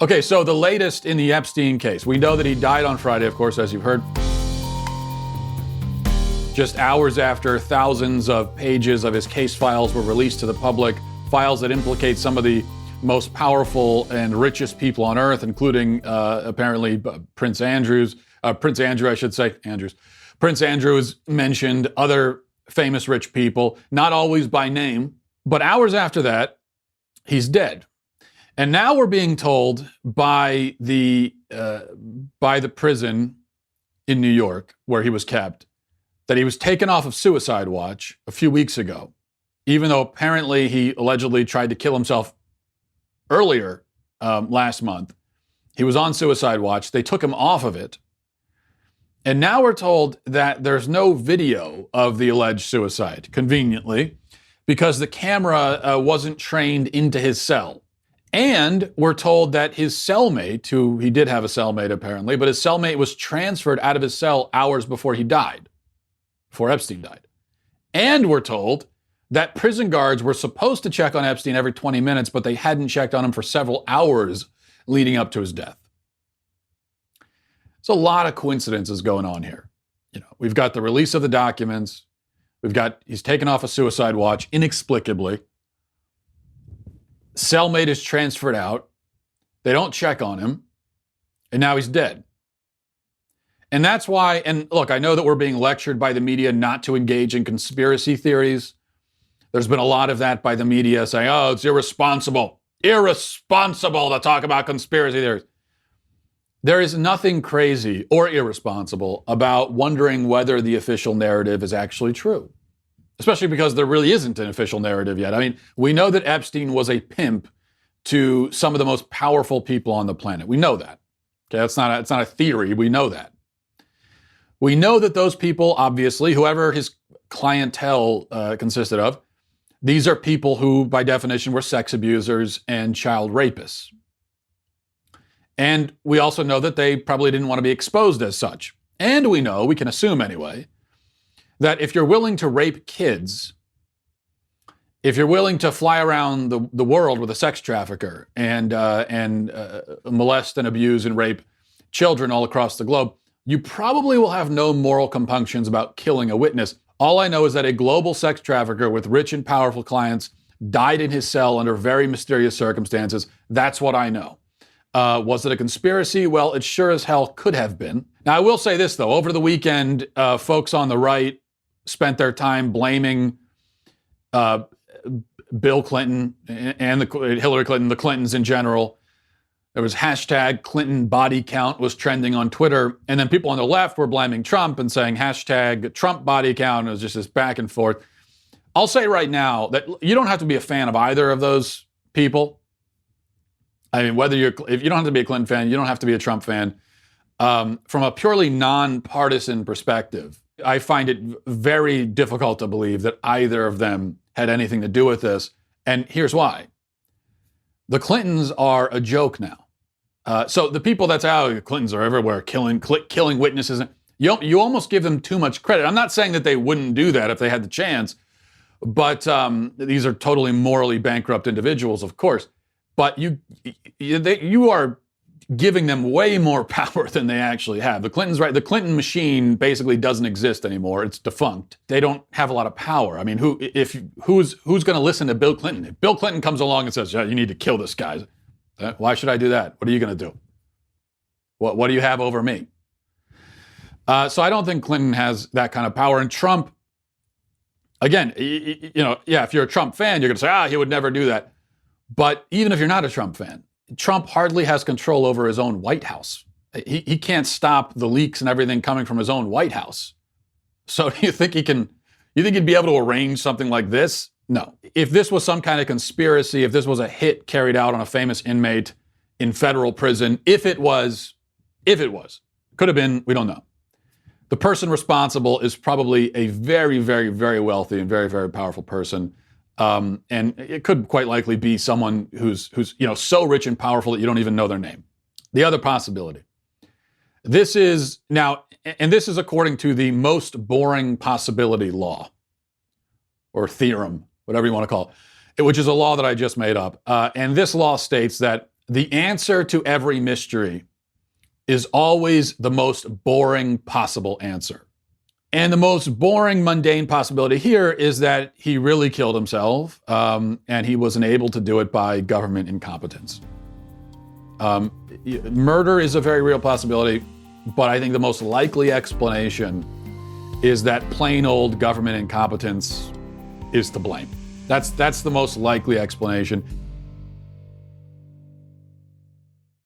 Okay, so the latest in the Epstein case. We know that he died on Friday, of course, as you've heard. Just hours after thousands of pages of his case files were released to the public, files that implicate some of the most powerful and richest people on earth, including apparently Prince Andrew, I should say, Andrews. Prince Andrew has mentioned other famous rich people, not always by name, but hours after that, he's dead. And now we're being told by the prison in New York where he was kept that he was taken off of suicide watch a few weeks ago, even though apparently he allegedly tried to kill himself earlier last month. He was on suicide watch. They took him off of it. And now we're told that there's no video of the alleged suicide, conveniently, because the camera wasn't trained into his cell. And we're told that his cellmate, who he did have a cellmate apparently, but his cellmate was transferred out of his cell hours before he died, before Epstein died. And we're told that prison guards were supposed to check on Epstein every 20 minutes, but they hadn't checked on him for several hours leading up to his death. There's a lot of coincidences going on here. We've got the release of the documents. He's taken off a suicide watch inexplicably. Cellmate is transferred out. They don't check on him. And now he's dead. And that's why, and look, I know that we're being lectured by the media not to engage in conspiracy theories. There's been a lot of that by the media saying, oh, it's irresponsible to talk about conspiracy theories. There is nothing crazy or irresponsible about wondering whether the official narrative is actually true. Especially because there really isn't an official narrative yet. I mean, we know that Epstein was a pimp to some of the most powerful people on the planet. We know that. Okay, it's not a theory. We know that. We know that those people, obviously, whoever his clientele consisted of, these are people who, by definition, were sex abusers and child rapists. And we also know that they probably didn't want to be exposed as such. And we know, we can assume anyway, that if you're willing to rape kids, if you're willing to fly around the world with a sex trafficker and molest and abuse and rape children all across the globe, you probably will have no moral compunctions about killing a witness. All I know is that a global sex trafficker with rich and powerful clients died in his cell under very mysterious circumstances. That's what I know. Was it a conspiracy? Well, it sure as hell could have been. Now, I will say this, though. Over the weekend, folks on the right spent their time blaming Bill Clinton and Hillary Clinton, the Clintons in general. There was hashtag Clinton body count was trending on Twitter. And then people on the left were blaming Trump and saying hashtag Trump body count. It was just this back and forth. I'll say right now that you don't have to be a fan of either of those people. I mean, if you don't have to be a Clinton fan, you don't have to be a Trump fan. From a purely nonpartisan perspective, I find it very difficult to believe that either of them had anything to do with this. And here's why. The Clintons are a joke now. So the people that's out, the Clintons are everywhere killing witnesses. You almost give them too much credit. I'm not saying that they wouldn't do that if they had the chance, but these are totally morally bankrupt individuals, of course. But you are giving them way more power than they actually have. The Clintons, right? The Clinton machine basically doesn't exist anymore. It's defunct. They don't have a lot of power. I mean, who's going to listen to Bill Clinton? If Bill Clinton comes along and says, yeah, you need to kill this guy, why should I do that? What are you going to do? What do you have over me? So I don't think Clinton has that kind of power. And Trump, again, if you're a Trump fan, you're going to say, he would never do that. But even if you're not a Trump fan, Trump hardly has control over his own White House. He can't stop the leaks and everything coming from his own White House. So do you think he'd be able to arrange something like this? No. If this was some kind of conspiracy, if this was a hit carried out on a famous inmate in federal prison, if it was, could have been, we don't know. The person responsible is probably a very, very, very wealthy and very, very powerful person. And it could quite likely be someone who's so rich and powerful that you don't even know their name. The other possibility. This is according to the most boring possibility law or theorem, whatever you want to call it, which is a law that I just made up. And this law states that the answer to every mystery is always the most boring possible answer. And the most boring, mundane possibility here is that he really killed himself, and he was unable to do it by government incompetence. Murder is a very real possibility, but I think the most likely explanation is that plain old government incompetence is to blame. That's the most likely explanation.